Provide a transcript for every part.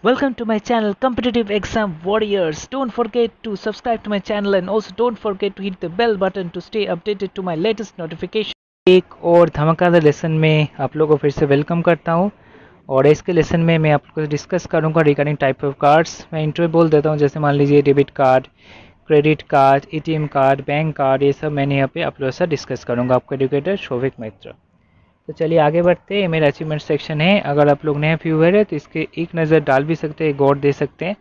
Welcome to my channel Competitive Exam Warriors. Don't forget to subscribe to my channel and also don't forget to hit the bell button to stay updated to my latest notification. एक और धमाकेदार lesson में आप लोगों को फिर से welcome करता हूं और इसके लेसन में मैं आप लोगों से डिस्कस करूंगा रिगार्डिंग टाइप ऑफ कार्ड्स। मैं इंट्रो बोल देता हूं, जैसे मान लीजिए debit card, credit card, ATM card, bank card, ये सब मैंने यहाँ पे आप लोगों से डिस्कस करूँगा। आपका एजुकेटर शोभिक मित्र। तो चलिए आगे बढ़ते हैं। मेरा अचीवमेंट सेक्शन है। अगर आप लोग नए व्यूअर है तो इसके एक नज़र डाल भी सकते हैं, गौर दे सकते हैं,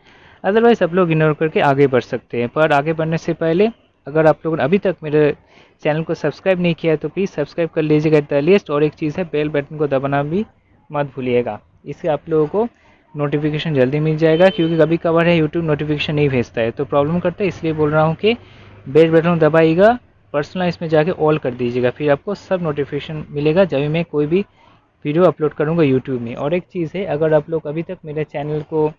अदरवाइज़ आप लोग इग्नोर करके आगे बढ़ सकते हैं। पर आगे बढ़ने से पहले अगर आप लोगों ने अभी तक मेरे चैनल को सब्सक्राइब नहीं किया है तो प्लीज़ सब्सक्राइब कर लीजिएगा एट द अर्लीस्ट। और एक चीज़ है, बेल बटन को दबाना भी मत भूलिएगा, इससे आप लोगों को नोटिफिकेशन जल्दी मिल जाएगा, क्योंकि कभी कभार है यूट्यूब नोटिफिकेशन नहीं भेजता है तो प्रॉब्लम करता है। इसलिए बोल रहा हूँ कि बेल बटन दबाइएगा, पर्सनलाइज में जाके ऑल कर दीजिएगा, फिर आपको सब नोटिफिकेशन मिलेगा जब भी मैं कोई भी वीडियो अपलोड करूँगा यूट्यूब में। और एक चीज़ है, अगर आप लोग अभी तक मेरे चैनल को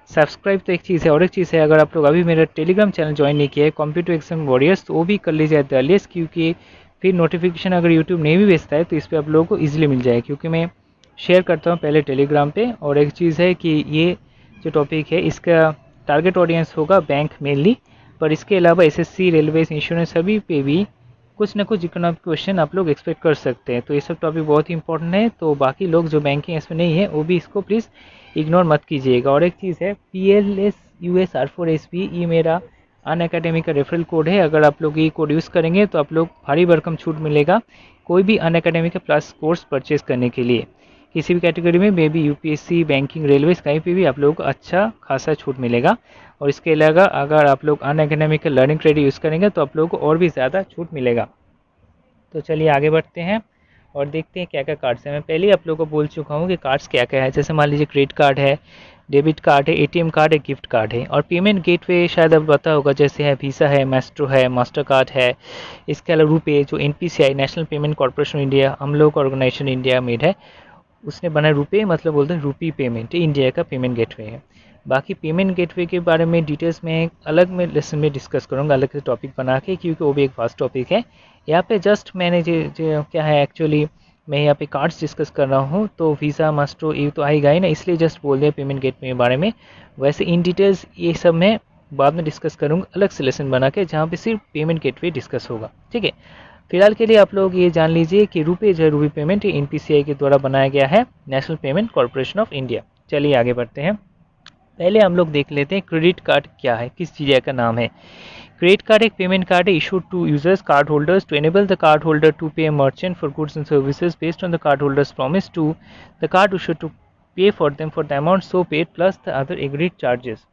सब्सक्राइब तो एक चीज़ है, और एक चीज़ है, अगर आप लोग अभी मेरा टेलीग्राम चैनल ज्वाइन नहीं किया है कॉम्पिटिटिव एग्जाम वॉरियर्स, तो वो भी कर लीजिए एट द अर्लीस्ट, क्योंकि फिर नोटिफिकेशन अगर यूट्यूब नहीं भी भेजता है तो इस पर आप लोगों को ईजिली मिल जाए, क्योंकि मैं शेयर करता हूँ पहले टेलीग्राम पे। और एक चीज़ है कि ये जो टॉपिक है इसका टारगेट ऑडियंस होगा बैंक मेनली, पर इसके अलावा एसएससी, रेलवे, इंश्योरेंस सभी पे भी कुछ ना कुछ इकोनॉमिक क्वेश्चन आप लोग एक्सपेक्ट कर सकते हैं। तो ये सब टॉपिक बहुत ही इंपॉर्टेंट है, तो बाकी लोग जो बैंकिंग इसमें नहीं है वो भी इसको प्लीज़ इग्नोर मत कीजिएगा। और एक चीज़ है, PLSUSR4SB, ये मेरा अन अकेडमी का रेफरल कोड है। अगर आप लोग ये कोड यूज़ करेंगे तो आप लोग भारी भरकम छूट मिलेगा कोई भी अन अकेडमी का प्लस कोर्स परचेज करने के लिए। किसी भी कैटेगरी में, may be UPSC, banking, railway, कहीं पे भी आप लोगों को अच्छा खासा छूट मिलेगा। और इसके अलावा अगर आप लोग अन अकेडमी का लर्निंग क्रेडिट यूज़ करेंगे तो आप लोगों को और भी ज़्यादा छूट मिलेगा। तो चलिए आगे बढ़ते हैं और देखते हैं क्या क्या कार्ड्स हैं। मैं पहले ही आप लोगों को बोल चुका हूँ कि कार्ड्स क्या क्या है। जैसे मान लीजिए क्रेडिट कार्ड है, डेबिट कार्ड है, एटीएम कार्ड है, गिफ्ट कार्ड है। और पेमेंट गेटवे शायद अब पता होगा, जैसे है वीसा है, मास्ट्रो है, मास्टर कार्ड है। इसके अलावा रुपे, जो NPCI, national payment corporation India, हम लोग का ऑर्गेनाइजेशन इंडिया मेड है, उसने बनाया रुपे, मतलब बोलते हैं रूपी पेमेंट, इंडिया का पेमेंट गेटवे है। बाकी पेमेंट गेटवे के बारे में डिटेल्स में अलग में लेसन में डिस्कस करूँगा, अलग से टॉपिक बना के, क्योंकि वो भी एक फास्ट टॉपिक है। यहाँ पे जस्ट मैंने जो क्या है, एक्चुअली मैं यहाँ पे कार्ड्स डिस्कस कर रहा हूँ, तो वीज़ा, मास्टर ये तो आएगा ही ना, इसलिए जस्ट बोल दिया पेमेंट गेटवे के बारे में। वैसे इन डिटेल्स ये सब मैं बाद में डिस्कस करूँगा अलग से लेसन बना के, जहाँ पे सिर्फ पेमेंट गेटवे डिस्कस होगा। ठीक है, फिलहाल के लिए आप लोग ये जान लीजिए कि रुपे जो है, रूपी पेमेंट, एनपीसीआई के द्वारा बनाया गया है, national payment corporation of India. चलिए आगे बढ़ते हैं। पहले हम लोग देख लेते हैं क्रेडिट कार्ड क्या है, किस चीज़ का नाम है। क्रेडिट कार्ड एक पेमेंट कार्ड है issued to users, card holders, to enable the card holder to pay merchant for goods and services based on the card holders promise to the card issued to pay for them for the amount so paid plus the other agreed charges.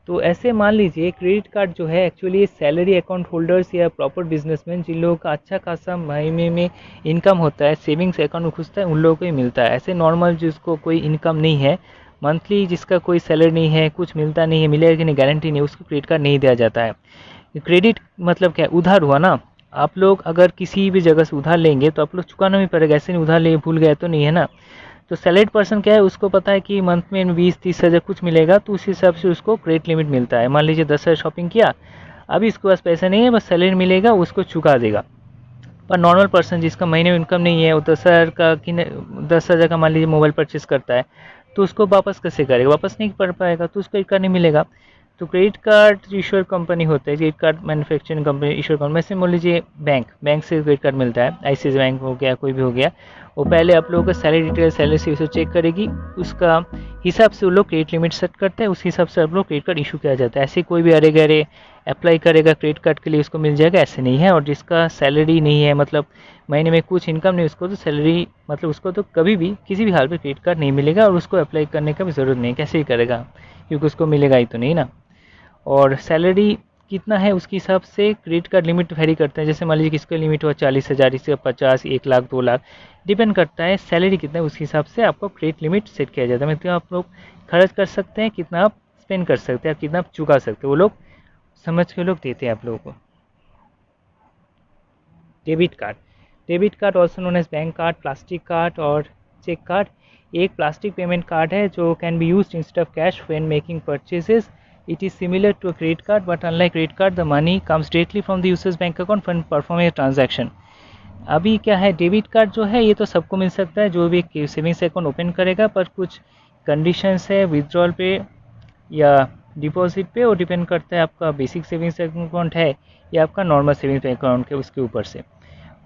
तो ऐसे मान लीजिए credit card जो है actually salary account holders या proper businessman, जिन लोगों का अच्छा खासा महीने में इनकम होता है, सेविंग्स अकाउंट में खुजता है, उन लोगों को ही मिलता है। ऐसे नॉर्मल जिसको कोई इनकम नहीं है, मंथली जिसका कोई सैलरी नहीं है, कुछ मिलता नहीं है, मिलेगा कि नहीं गारंटी नहीं, उसको क्रेडिट कार्ड नहीं दिया जाता है। क्रेडिट मतलब क्या, उधार हुआ ना। आप लोग अगर किसी भी जगह से उधार लेंगे तो आप लोग चुकाना भी पड़ेगा, ऐसे नहीं उधार ले भूल गए तो नहीं है ना। तो सैलरीड पर्सन क्या है, उसको पता है कि मंथ में 20-30 हज़ार कुछ मिलेगा, तो उस हिसाब से उसको क्रेडिट लिमिट मिलता है। मान लीजिए 10 हज़ार शॉपिंग किया, अभी इसके पास पैसा नहीं है, बस सैलरी मिलेगा, उसको चुका देगा। पर नॉर्मल पर्सन जिसका महीने में इनकम नहीं है, वो 10 हज़ार का कि 10 हज़ार का मान लीजिए मोबाइल परचेस करता है, तो उसको वापस कैसे करेगा, वापस नहीं कर पाएगा, तो उसको क्रेडिट कार्ड नहीं मिलेगा। तो क्रेडिट कार्ड इश्योर कंपनी होता है, credit card manufacturing company ensure company. ऐसे मान लीजिए बैंक से क्रेडिट कार्ड मिलता है, आईसीआईसीआई बैंक हो गया, कोई भी हो गया, वो पहले आप लोगों का सैलरी डिटेल, सैलरी से चेक करेगी, उसका हिसाब से वो लोग क्रेडिट लिमिट सेट करते हैं, उस हिसाब से आप लोग क्रेडिट कार्ड इशू किया जाता है। ऐसे कोई भी अरे गरे अप्लाई करेगा क्रेडिट कार्ड के लिए उसको मिल जाएगा, ऐसे नहीं है। और जिसका सैलरी नहीं है, मतलब महीने में कुछ इनकम नहीं, उसको तो सैलरी मतलब उसको तो कभी भी किसी भी हाल में क्रेडिट कार्ड नहीं मिलेगा, और उसको अप्लाई करने का भी ज़रूरत नहीं, कैसे ही करेगा, क्योंकि उसको मिलेगा ही तो नहीं ना। और सैलरी कितना है उसके हिसाब से क्रेडिट कार्ड लिमिट वेरी करते हैं। जैसे मान लीजिए किसका लिमिट हुआ 40 हज़ार, इसका 50, 1 लाख, 2 लाख, डिपेंड करता है सैलरी कितना है, उस हिसाब से आपको क्रेडिट लिमिट सेट किया जाता है। मतलब आप लोग खर्च कर सकते हैं, कितना आप स्पेंड कर सकते हैं, कितना आप चुका सकते हैं, वो लोग समझ के लोग देते हैं आप लोगों को। Debit card also known as bank card, plastic card और चेक कार्ड। एक प्लास्टिक पेमेंट कार्ड है जो can be used instead of cash when making purchases. It is similar to a credit card, but unlike credit card, the money comes directly from the user's bank account when performing a transaction. अभी क्या है, debit card जो है ये तो सबको मिल सकता है, जो भी सेविंग्स अकाउंट ओपन करेगा, पर कुछ कंडीशंस है विड्रॉल पे या डिपॉजिट पे, वो डिपेंड करता है आपका बेसिक सेविंग्स अकाउंट है या आपका नॉर्मल सेविंग्स अकाउंट है उसके ऊपर से।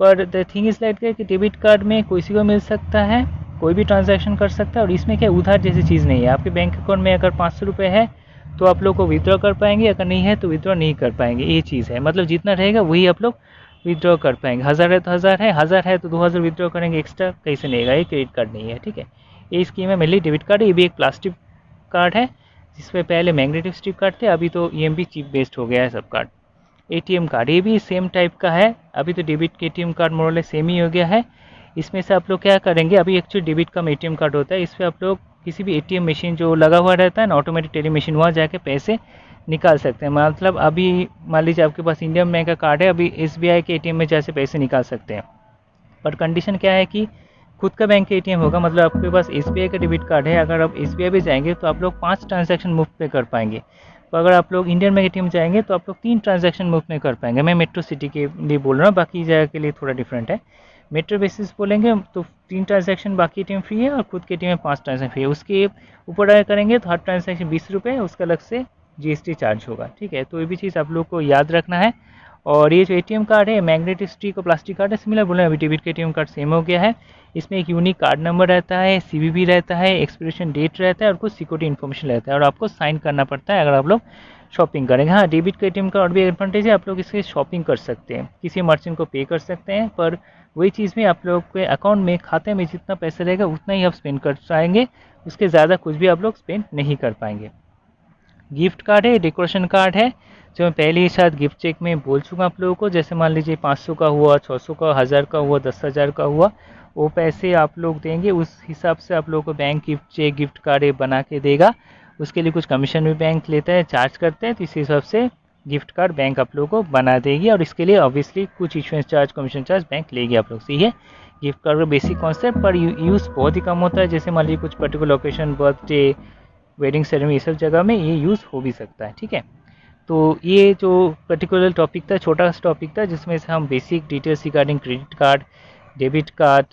पर द थिंग इज़ लाइक कि डेबिट कार्ड में किसी को मिल सकता है, कोई भी ट्रांजैक्शन कर सकता है, और इसमें क्या उधार जैसी चीज़ नहीं है। आपके बैंक अकाउंट में अगर 500 रुपये है तो आप लोग को विड्रॉ कर पाएंगे, अगर नहीं है तो विड्रॉ नहीं कर पाएंगे। ये चीज़ है, मतलब जितना रहेगा वही आप लोग विड्रॉ कर पाएंगे। 1000 है तो 1000 है, 1000 है तो 2000 विड्रॉ करेंगे, एक्स्ट्रा कैसे नहीं आएगा। ये क्रेडिट कार्ड नहीं है, ठीक है। ये स्कीम है मेनली डेबिट कार्ड। ये भी एक प्लास्टिक कार्ड है जिसमें पहले मैग्नेटिक स्ट्रिप कार्ड थे, अभी तो EMV चिप बेस्ड हो गया है सब कार्ड। ATM कार्ड ये भी सेम टाइप का है, अभी तो डेबिट के ATM कार्ड मोरले सेम ही हो गया है। इसमें से आप लोग क्या करेंगे, अभी एक्चुअली डेबिट का ATM कार्ड होता है, इस पर आप लोग किसी भी ATM मशीन जो लगा हुआ रहता है ना, ऑटोमेटिक टेली मशीन, वहाँ जाके पैसे निकाल सकते हैं। मतलब अभी मान लीजिए आपके पास इंडियन बैंक का कार्ड है, अभी SBI के ATM में जैसे पैसे निकाल सकते हैं, पर कंडीशन क्या है कि खुद का बैंक ATM होगा। मतलब आपके पास SBI का डेबिट कार्ड है, अगर आप SBI पे जाएंगे तो आप लोग 5 ट्रांजैक्शन मुफ्त में कर पाएंगे। तो अगर आप लोग इंडियन बैंक ATM जाएंगे तो आप लोग 3 ट्रांजैक्शन मुफ्त में कर पाएंगे। मैं मेट्रो सिटी के लिए बोल रहा हूँ, बाकी जगह के लिए थोड़ा डिफरेंट है। मेट्रो बेसिस बोलेंगे तो 3 ट्रांजैक्शन बाकी ATM फ्री है, और खुद के ATM में 5 ट्रांजैक्शन फ्री है। उसके ऊपर अगर करेंगे तो हर ट्रांजैक्शन 20 रुपये, उसका अलग से GST चार्ज होगा, ठीक है। तो ये भी चीज़ आप लोग को याद रखना है। और ये जो ATM कार्ड है मैग्नेटिक स्ट्रिप और प्लास्टिक कार्ड है, सिमिलर बोले, अभी डेबिट का ATM कार्ड सेम हो गया है। इसमें एक यूनिक कार्ड नंबर रहता है, CVV रहता है, एक्सपिरेशन डेट रहता है, और कुछ सिक्योरिटी इन्फॉर्मेशन रहता है, और आपको साइन करना पड़ता है अगर आप लोग शॉपिंग करेंगे। हाँ, डेबिट का ATM कार्ड भी एडवांटेज है, आप लोग इससे शॉपिंग कर सकते हैं, किसी मर्चेंट को पे कर सकते हैं, पर वही चीज़ में आप लोग के अकाउंट में, खाते में जितना पैसा रहेगा उतना ही आप स्पेंड कर पाएंगे, उसके ज़्यादा कुछ भी आप लोग स्पेंड नहीं कर पाएंगे। गिफ्ट कार्ड है, डेकोरेशन कार्ड है, जो मैं पहले ही शायद गिफ्ट चेक में बोल चुका आप लोगों को। जैसे मान लीजिए 500 का हुआ, 600 का, 1000 का हुआ, 10,000 का हुआ, वो पैसे आप लोग देंगे, उस हिसाब से आप लोगों को bank gift cheque, gift card ये बना के देगा। उसके लिए कुछ कमीशन भी बैंक लेता है, चार्ज करते हैं, तो इस हिसाब से गिफ्ट कार्ड बैंक आप लोगों को बना देगी, और इसके लिए ऑब्वियसली कुछ issuance charge, commission charge bank लेगी आप लोग से। ये गिफ्ट कार्ड का बेसिक कॉन्सेप्ट, पर यूज़ बहुत ही कम होता है। जैसे मान लीजिए कुछ particular occasion, birthday, wedding ceremony, ये सब जगह में ये यूज़ हो भी सकता है, ठीक है। तो ये जो पर्टिकुलर टॉपिक था, छोटा सा टॉपिक था, जिसमें से हम basic details regarding credit card, debit card,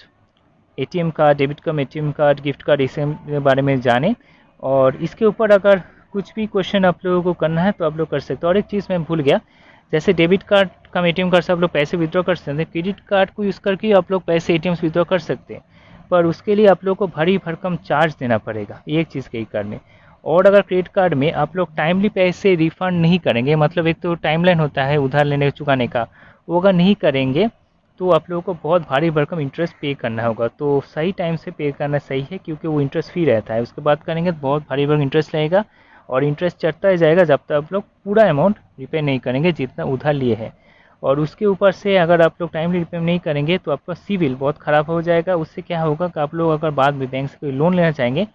ATM card, debit cum ATM card, gift card, इस बारे में जाने। और इसके ऊपर अगर कुछ भी क्वेश्चन आप लोगों को करना है तो आप लोग कर सकते हो। और एक चीज़ मैं भूल गया, जैसे डेबिट कार्ड कम ATM कार्ड से आप लोग पैसे विड्रॉ कर सकते हैं, क्रेडिट कार्ड को यूज़ करके आप लोग पैसे ATM से विड्रॉ कर सकते हैं, पर उसके लिए आप लोग को भारी भरकम चार्ज देना पड़ेगा, ये एक चीज़ क्रेडिट कार्ड में। और अगर क्रेडिट कार्ड में आप लोग टाइमली पैसे रिफंड नहीं करेंगे, मतलब एक तो टाइमलाइन होता है उधार लेने चुकाने का, वो अगर नहीं करेंगे तो आप लोगों को बहुत भारी भरकम इंटरेस्ट पे करना होगा। तो सही टाइम से पे करना सही है, क्योंकि वो इंटरेस्ट फ्री रहता है। उसके बाद करेंगे तो बहुत भारी भरकम इंटरेस्ट लगेगा, और इंटरेस्ट चढ़ता ही जाएगा जब तक आप लोग पूरा अमाउंट रिपे नहीं करेंगे जितना उधार लिए है। और उसके ऊपर से अगर आप लोग टाइमली रिपे नहीं करेंगे तो आपका सिविल बहुत ख़राब हो जाएगा। उससे क्या होगा कि आप लोग अगर बाद में बैंक से कोई लोन लेना चाहेंगे